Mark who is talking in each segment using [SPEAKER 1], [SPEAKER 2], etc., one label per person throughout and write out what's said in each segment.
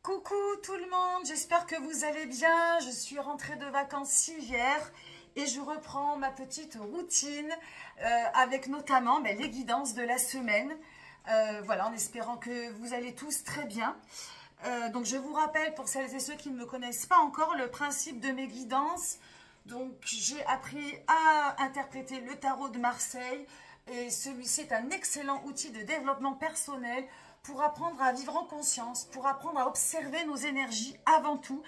[SPEAKER 1] Coucou tout le monde, j'espère que vous allez bien. Je suis rentrée de vacances hier et je reprends ma petite routine avec notamment les guidances de la semaine. Voilà, en espérant que vous allez tous très bien. Donc je vous rappelle, pour celles et ceux qui ne me connaissent pas encore, le principe de mes guidances. Donc j'ai appris à interpréter le tarot de Marseille et celui-ci est un excellent outil de développement personnel pour apprendre à vivre en conscience, pour apprendre à observer nos énergies avant tout,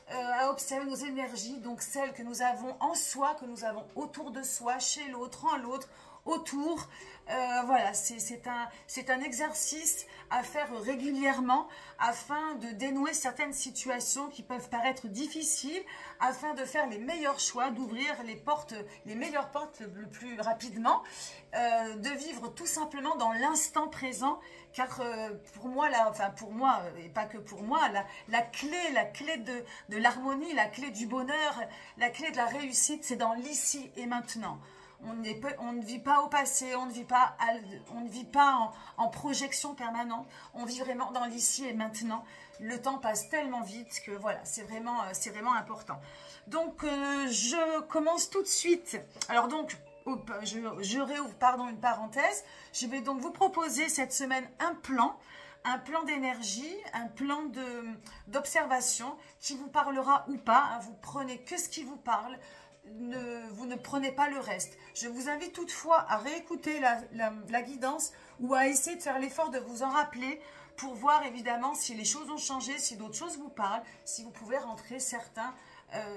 [SPEAKER 1] à observer nos énergies, donc celles que nous avons en soi, que nous avons autour de soi, chez l'autre, en l'autre, autour. Voilà, c'est un exercice à faire régulièrement afin de dénouer certaines situations qui peuvent paraître difficiles, afin de faire les meilleurs choix, d'ouvrir les meilleures portes le plus rapidement, de vivre tout simplement dans l'instant présent, car pour moi, et pas que pour moi, la clé de l'harmonie, la clé du bonheur, la clé de la réussite, c'est dans l'ici et maintenant. On ne vit pas au passé, on ne vit pas en projection permanente, on vit vraiment dans l'ici et maintenant. Le temps passe tellement vite que voilà, c'est vraiment important. Donc, je commence tout de suite. Alors donc, je réouvre une parenthèse. Je vais donc vous proposer cette semaine un plan d'énergie, un plan d'observation qui vous parlera ou pas. Hein, vous prenez que ce qui vous parle. Vous ne prenez pas le reste. Je vous invite toutefois à réécouter la guidance ou à essayer de faire l'effort de vous en rappeler pour voir évidemment si les choses ont changé, si d'autres choses vous parlent, si vous pouvez rentrer certains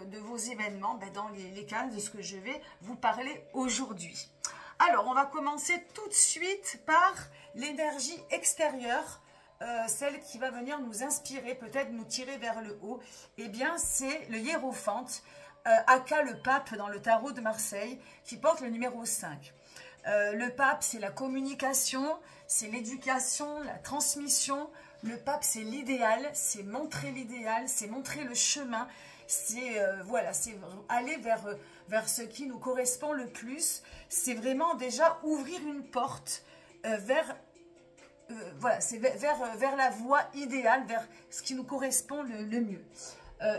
[SPEAKER 1] de vos événements dans les cases de ce que je vais vous parler aujourd'hui. Alors, on va commencer tout de suite par l'énergie extérieure, celle qui va venir nous inspirer, peut-être nous tirer vers le haut. Eh bien, c'est le hiérophante, aka le pape dans le tarot de Marseille, qui porte le numéro 5. Le pape, c'est la communication, c'est l'éducation, la transmission. Le pape, c'est l'idéal, c'est montrer l'idéal, c'est montrer le chemin, c'est voilà, c'est aller vers ce qui nous correspond le plus. C'est vraiment déjà ouvrir une porte vers la voie idéale, vers ce qui nous correspond le mieux.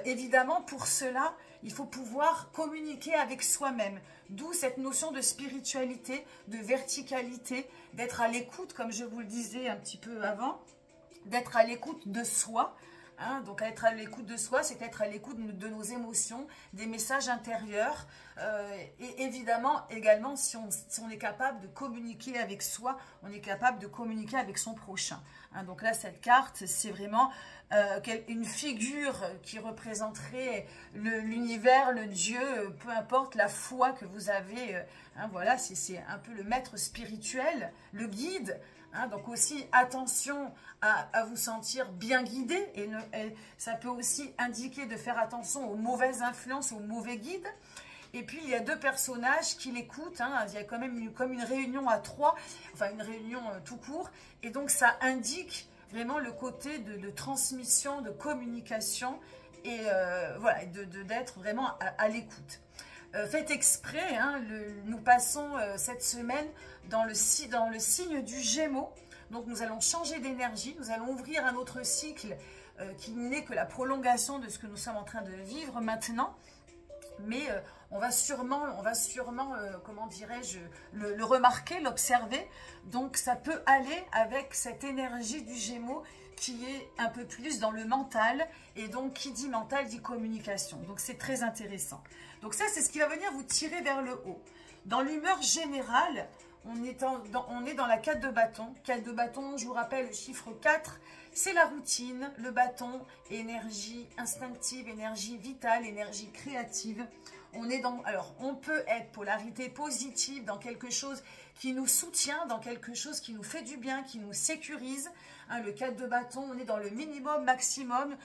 [SPEAKER 1] Évidemment, pour cela, il faut pouvoir communiquer avec soi-même, d'où cette notion de spiritualité, de verticalité, d'être à l'écoute, comme je vous le disais un petit peu avant, d'être à l'écoute de soi. Hein, donc être à l'écoute de soi, c'est être à l'écoute de nos émotions, des messages intérieurs. Et évidemment, également, si on est capable de communiquer avec soi, on est capable de communiquer avec son prochain. Hein, donc là, cette carte, c'est vraiment une figure qui représenterait l'univers, le Dieu, peu importe la foi que vous avez. Hein, voilà, c'est un peu le maître spirituel, le guide. Hein, donc aussi, attention à vous sentir bien guidé. Et ça peut aussi indiquer de faire attention aux mauvaises influences, aux mauvais guides. Et puis, il y a deux personnages qui l'écoutent. Hein, il y a quand même comme une réunion à trois, enfin une réunion tout court. Et donc, ça indique vraiment le côté de transmission, de communication et voilà, d'être vraiment à l'écoute. Faites exprès, hein, nous passons cette semaine dans le signe du Gémeaux. Donc nous allons changer d'énergie, nous allons ouvrir un autre cycle qui n'est que la prolongation de ce que nous sommes en train de vivre maintenant. Mais on va sûrement comment dirais-je, le remarquer, l'observer. Donc ça peut aller avec cette énergie du Gémeaux qui est un peu plus dans le mental. Et donc qui dit mental dit communication. Donc c'est très intéressant. Donc ça, c'est ce qui va venir vous tirer vers le haut. Dans l'humeur générale, on est dans la 4 de bâton. 4 de bâton, je vous rappelle, le chiffre 4, c'est la routine, le bâton, énergie instinctive, énergie vitale, énergie créative. Alors, on peut être polarité positive dans quelque chose qui nous soutient, dans quelque chose qui nous fait du bien, qui nous sécurise. Hein, le 4 de bâton, on est dans le minimum, maximum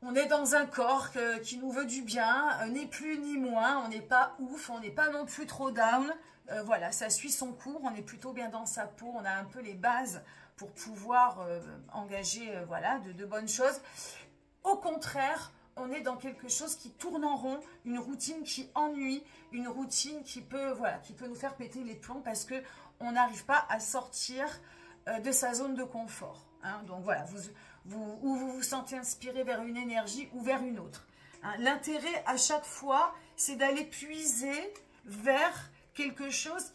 [SPEAKER 1] on est dans un corps qui nous veut du bien, ni plus ni moins, on n'est pas ouf, on n'est pas non plus trop down. Voilà, ça suit son cours, on est plutôt bien dans sa peau, on a un peu les bases pour pouvoir engager voilà, de bonnes choses. Au contraire, on est dans quelque chose qui tourne en rond, une routine qui ennuie, une routine qui peut nous faire péter les plombs parce qu'on n'arrive pas à sortir de sa zone de confort. Hein. Donc voilà, où vous vous sentez inspiré vers une énergie ou vers une autre. Hein. L'intérêt à chaque fois, c'est d'aller puiser vers quelque chose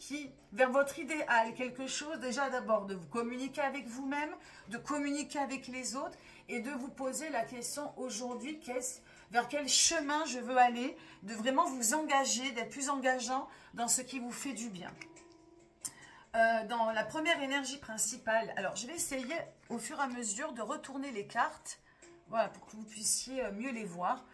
[SPEAKER 1] vers votre idéal, quelque chose déjà d'abord de vous communiquer avec vous-même, de communiquer avec les autres et de vous poser la question aujourd'hui, vers quel chemin je veux aller, de vraiment vous engager, d'être plus engageant dans ce qui vous fait du bien. Dans la première énergie principale, alors je vais essayer au fur et à mesure de retourner les cartes, voilà, pour que vous puissiez mieux les voir.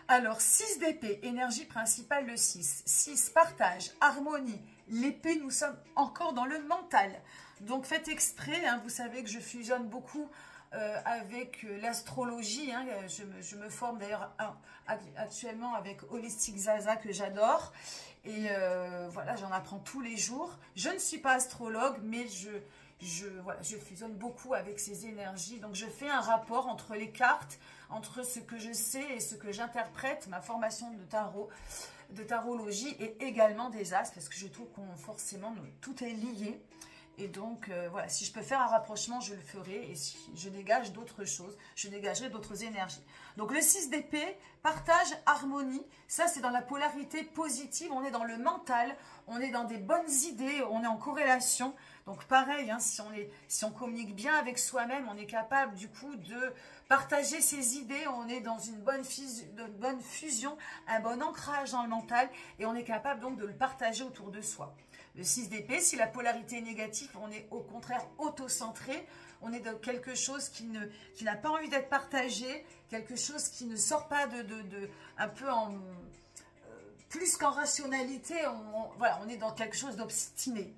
[SPEAKER 1] Alors, 6 d'épée, énergie principale le 6. 6, partage, harmonie. L'épée, nous sommes encore dans le mental. Donc, faites exprès, hein, vous savez que je fusionne beaucoup avec l'astrologie. Hein, je me forme d'ailleurs actuellement avec Holistic Zaza que j'adore. Et voilà, j'en apprends tous les jours. Je ne suis pas astrologue, mais je fusionne beaucoup avec ces énergies. Donc, je fais un rapport entre les cartes, entre ce que je sais et ce que j'interprète, ma formation de tarologie et également des astres, parce que je trouve qu'on forcément, tout est lié. Et donc, voilà, si je peux faire un rapprochement, je le ferai. Et si je dégage d'autres choses, je dégagerai d'autres énergies. Donc, le 6 d'épée, partage, harmonie. Ça, c'est dans la polarité positive. On est dans le mental. On est dans des bonnes idées. On est en corrélation. Donc, pareil, hein, si on communique bien avec soi-même, on est capable, du coup, de partager ses idées. On est dans une bonne fusion, un bon ancrage dans le mental. Et on est capable, donc, de le partager autour de soi. Le 6 d'épée, si la polarité est négative, on est au contraire auto-centré. On est dans quelque chose qui n'a pas envie d'être partagé, quelque chose qui ne sort pas un peu en plus qu'en rationalité. Voilà, on est dans quelque chose d'obstiné.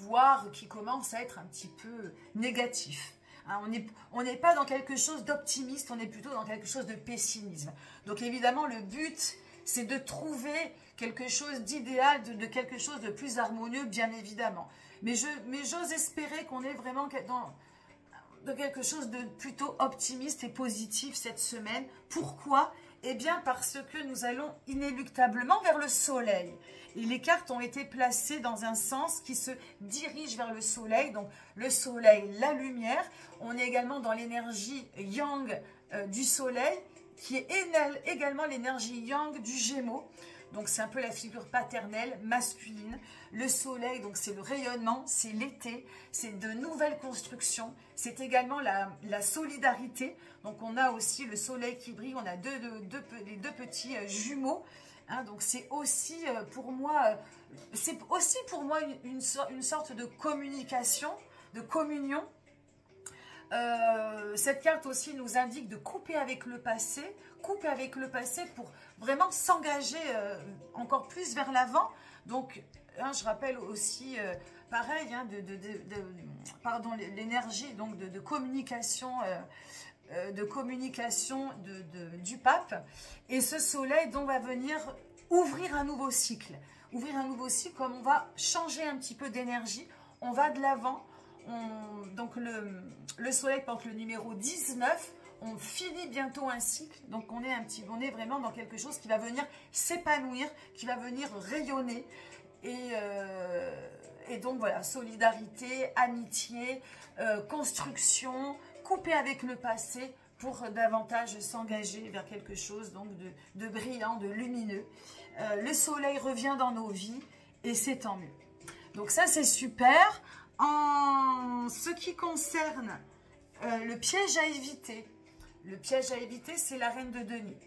[SPEAKER 1] Voire qui commence à être un petit peu négatif. Hein, on n'est pas dans quelque chose d'optimiste, on est plutôt dans quelque chose de pessimisme. Donc évidemment, le but, c'est de trouver quelque chose d'idéal, de quelque chose de plus harmonieux, bien évidemment. Mais j'ose espérer qu'on est vraiment dans quelque chose de plutôt optimiste et positif cette semaine. Pourquoi? Eh bien parce que nous allons inéluctablement vers le soleil. Et les cartes ont été placées dans un sens qui se dirige vers le soleil. Donc le soleil, la lumière. On est également dans l'énergie yang du soleil, qui est également l'énergie yang du Gémeaux. Donc, c'est un peu la figure paternelle, masculine. Le soleil, donc c'est le rayonnement, c'est l'été, c'est de nouvelles constructions. C'est également la solidarité. Donc, on a aussi le soleil qui brille. On a les deux petits jumeaux. Hein, donc, c'est aussi pour moi une sorte de communication, de communion. Cette carte aussi nous indique de couper avec le passé pour vraiment s'engager encore plus vers l'avant. Donc, hein, je rappelle aussi, pareil, hein, l'énergie donc de communication, du pape. Et ce soleil donc va venir ouvrir un nouveau cycle. Ouvrir un nouveau cycle, comme on va changer un petit peu d'énergie, on va de l'avant. Donc le soleil porte le numéro 19, on finit bientôt un cycle, donc on est vraiment dans quelque chose qui va venir s'épanouir, qui va venir rayonner, et donc voilà, solidarité, amitié, construction, couper avec le passé pour davantage s'engager vers quelque chose donc de brillant, de lumineux. Le soleil revient dans nos vies et c'est tant mieux. Donc ça c'est super. En ce qui concerne le piège à éviter, c'est la reine de denier.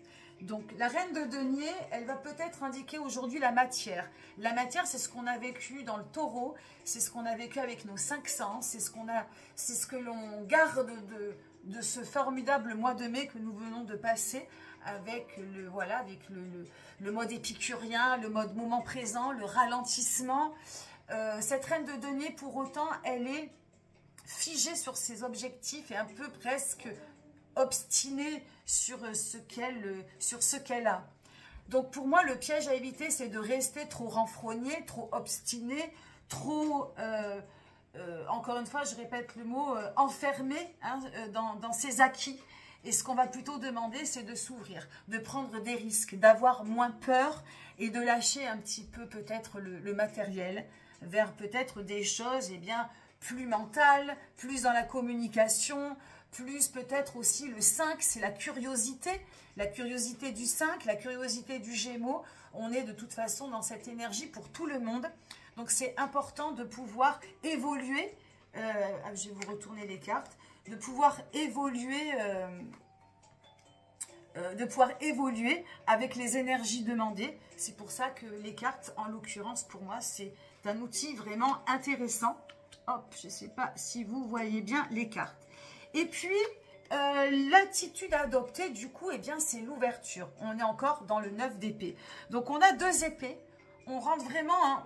[SPEAKER 1] Donc la reine de denier, elle va peut-être indiquer aujourd'hui la matière. La matière, c'est ce qu'on a vécu dans le taureau, c'est ce qu'on a vécu avec nos 5 sens, c'est ce que l'on garde de ce formidable mois de mai que nous venons de passer avec le mode épicurien, le mode moment présent, le ralentissement. Cette reine de denier, pour autant, elle est figée sur ses objectifs et un peu presque obstinée sur ce qu'elle a. Donc pour moi, le piège à éviter, c'est de rester trop renfrogné, trop obstiné, trop, encore une fois, je répète le mot, enfermé hein, dans ses acquis. Et ce qu'on va plutôt demander, c'est de s'ouvrir, de prendre des risques, d'avoir moins peur et de lâcher un petit peu peut-être le matériel vers peut-être des choses plus mentales, plus dans la communication, plus peut-être aussi le 5, c'est la curiosité du 5, la curiosité du Gémeaux. On est de toute façon dans cette énergie pour tout le monde. Donc c'est important de pouvoir évoluer, je vais vous retourner les cartes, de pouvoir évoluer avec les énergies demandées. C'est pour ça que les cartes, en l'occurrence, pour moi, c'est un outil vraiment intéressant. Hop, je ne sais pas si vous voyez bien les cartes. Et puis, l'attitude à adopter, du coup, c'est l'ouverture. On est encore dans le 9 d'épée. Donc, on a 2 épées. On rentre vraiment,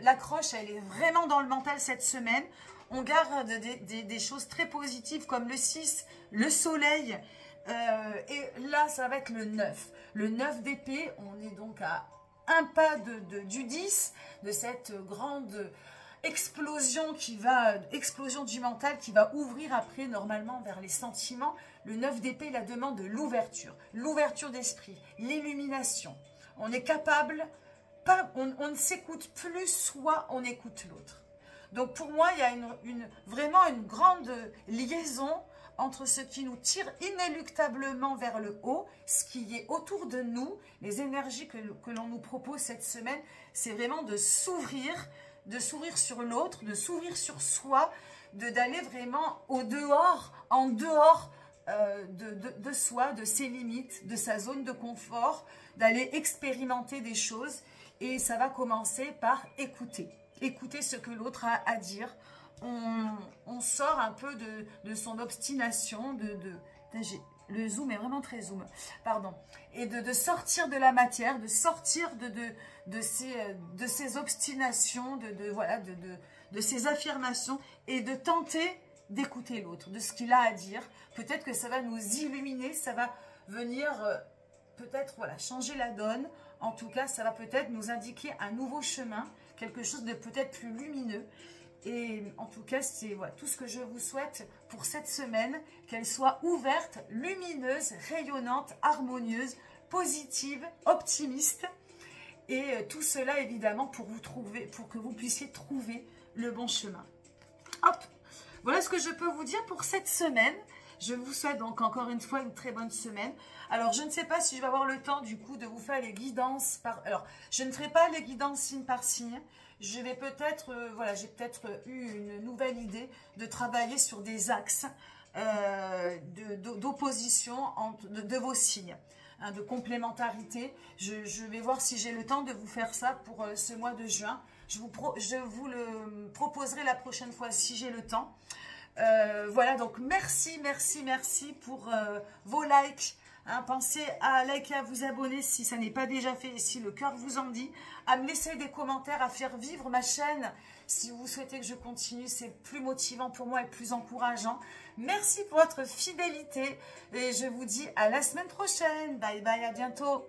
[SPEAKER 1] l'accroche, elle est vraiment dans le mental cette semaine. On garde des choses très positives comme le 6, le soleil. Et là, ça va être le 9. Le 9 d'épée, on est donc à un pas du 10, de cette grande explosion explosion du mental qui va ouvrir après normalement vers les sentiments. Le 9 d'épée, la demande de l'ouverture d'esprit, l'illumination. On est capable, on ne s'écoute plus, soit on écoute l'autre. Donc pour moi, il y a vraiment une grande liaison entre ce qui nous tire inéluctablement vers le haut, ce qui est autour de nous, les énergies que l'on nous propose cette semaine, c'est vraiment de s'ouvrir sur l'autre, de s'ouvrir sur soi, d'aller vraiment en dehors de soi, de ses limites, de sa zone de confort, d'aller expérimenter des choses. Et ça va commencer par écouter ce que l'autre a à dire. On sort un peu de son obstination, le zoom est vraiment très zoom, pardon, et de sortir de la matière, de sortir de ces obstinations, de ces affirmations, et de tenter d'écouter l'autre, de ce qu'il a à dire. Peut-être que ça va nous illuminer, ça va venir peut-être changer la donne. En tout cas, ça va peut-être nous indiquer un nouveau chemin, quelque chose de peut-être plus lumineux. Et en tout cas, c'est tout ce que je vous souhaite pour cette semaine, qu'elle soit ouverte, lumineuse, rayonnante, harmonieuse, positive, optimiste. Et tout cela, évidemment, pour que vous puissiez trouver le bon chemin. Hop, voilà ce que je peux vous dire pour cette semaine. Je vous souhaite donc encore une fois une très bonne semaine. Alors, je ne sais pas si je vais avoir le temps du coup de vous faire les guidances Alors, je ne ferai pas les guidances signe par signe. Je vais peut-être, j'ai peut-être eu une nouvelle idée de travailler sur des axes d'opposition de vos signes, de complémentarité. Je vais voir si j'ai le temps de vous faire ça pour ce mois de juin. Je vous le proposerai la prochaine fois si j'ai le temps. Voilà, donc merci pour vos likes. Pensez à liker, à vous abonner si ça n'est pas déjà fait et si le cœur vous en dit, à me laisser des commentaires, à faire vivre ma chaîne. Si vous souhaitez que je continue, c'est plus motivant pour moi et plus encourageant. Merci pour votre fidélité et je vous dis à la semaine prochaine. Bye bye, à bientôt.